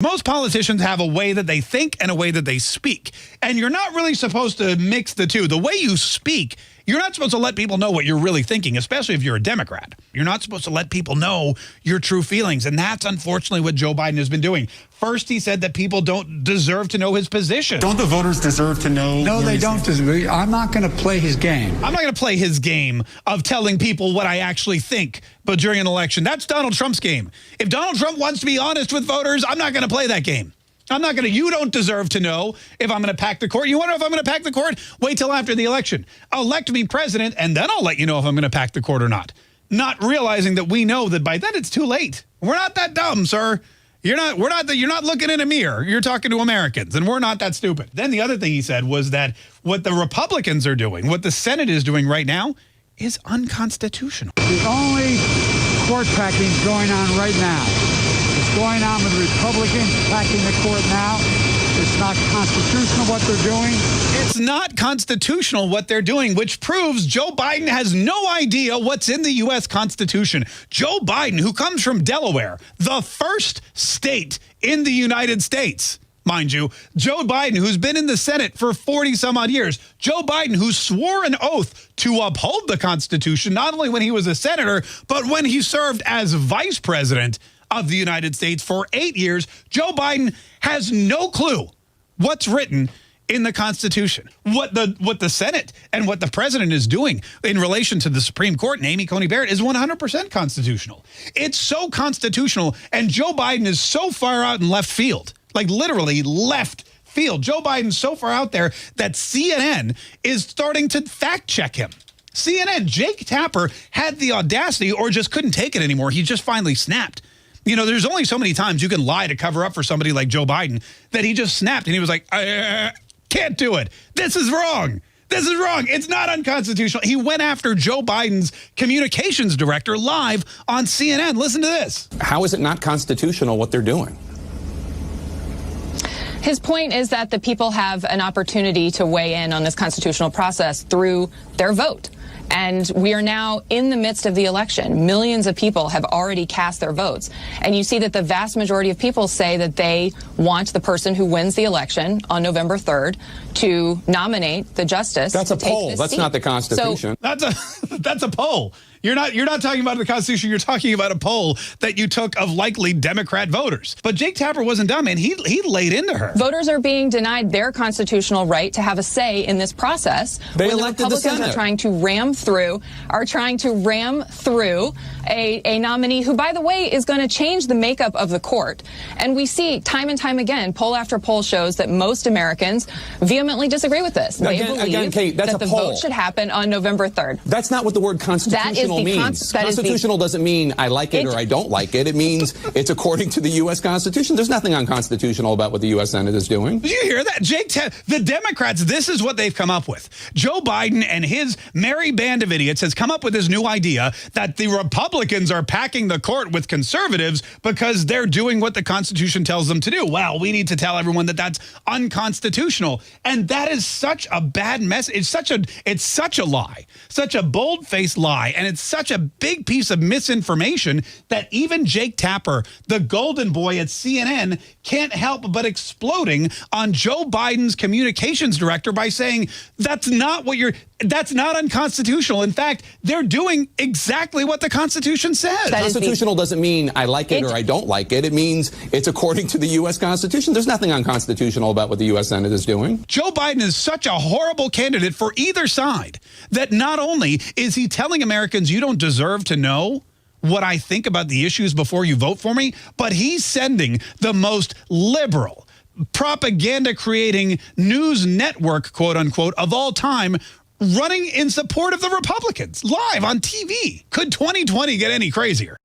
Most politicians have a way that they think and a way that they speak. And you're not really supposed to mix the two. The way you speak, you're not supposed to let people know what you're really thinking, especially if you're a Democrat. You're not supposed to let people know your true feelings. And that's unfortunately what Joe Biden has been doing. First, he said that people don't deserve to know his position. Don't the voters deserve to know? No, they don't deserve. I'm not going to play his game. I'm not going to play his game of telling people what I actually think, but during an election. That's Donald Trump's game. If Donald Trump wants to be honest with voters, I'm not going to play that game. I'm not going to, you don't deserve to know if I'm going to pack the court. You want to know if I'm going to pack the court? Wait till after the election. Elect me president, and then I'll let you know if I'm going to pack the court or not. Not realizing that we know that by then it's too late. We're not that dumb, sir. You're not looking in a mirror. You're talking to Americans, and we're not that stupid. Then the other thing he said was that what the Republicans are doing, what the Senate is doing right now, is unconstitutional. The only court packing going on right now. It's going on with the Republicans packing the court now. It's not constitutional what they're doing. It's not constitutional what they're doing, which proves Joe Biden has no idea what's in the U.S. Constitution. Joe Biden, who comes from Delaware, the first state in the United States, mind you, Joe Biden, who's been in the Senate for 40-some-odd years, Joe Biden, who swore an oath to uphold the Constitution, not only when he was a senator, but when he served as vice president of the United States for 8 years, Joe Biden has no clue what's written in the Constitution. What the Senate and what the president is doing in relation to the Supreme Court and Amy Coney Barrett is 100% constitutional. It's so constitutional, and Joe Biden is so far out in left field, like literally left field. Joe Biden's so far out there that CNN is starting to fact check him. CNN, Jake Tapper had the audacity, or just couldn't take it anymore. He just finally snapped. You know, there's only so many times you can lie to cover up for somebody like Joe Biden that he just snapped and he was like, I can't do it. This is wrong. This is wrong. It's not unconstitutional. He went after Joe Biden's communications director live on CNN. Listen to this. How is it not constitutional what they're doing? His point is that the people have an opportunity to weigh in on this constitutional process through their vote. And we are now in the midst of the election. Millions of people have already cast their votes. And you see that the vast majority of people say that they want the person who wins the election on November 3rd to nominate the justice. That's a poll. That's seat. Not the Constitution. So, that's a poll. You're not talking about the Constitution. You're talking about a poll that you took of likely Democrat voters. But Jake Tapper wasn't dumb, and he laid into her. Voters are being denied their constitutional right to have a say in this process. They when elected the Republicans the Senate. are trying to ram through a nominee who, by the way, is going to change the makeup of the court. And we see time and time again, poll after poll shows that most Americans vehemently disagree with this. They believe Kaye, that's that the a poll. vote should happen on November 3rd. That's not what the word constitutional means. Constitutional doesn't mean I like it or I don't like it. It means it's according to the U.S. Constitution. There's nothing unconstitutional about what the U.S. Senate is doing. Did you hear that? The Democrats, this is what they've come up with. Joe Biden and his merry band of idiots has come up with this new idea that the Republicans are packing the court with conservatives because they're doing what the Constitution tells them to do. Well, we need to tell everyone that that's unconstitutional. And that is such a bad message. It's such a lie, such a bold-faced lie, and it's such a big piece of misinformation that even Jake Tapper, the golden boy at CNN, can't help but exploding on Joe Biden's communications director by saying that's not unconstitutional. In fact, they're doing exactly what the Constitution says. Constitutional doesn't mean I like it or I don't like it. It means it's according to the U.S. Constitution. There's nothing unconstitutional about what the U.S. Senate is doing. Joe Biden is such a horrible candidate for either side that not only is he telling Americans you don't deserve to know what I think about the issues before you vote for me, but he's sending the most liberal, propaganda-creating news network, quote-unquote, of all time running in support of the Republicans live on TV. Could 2020 get any crazier?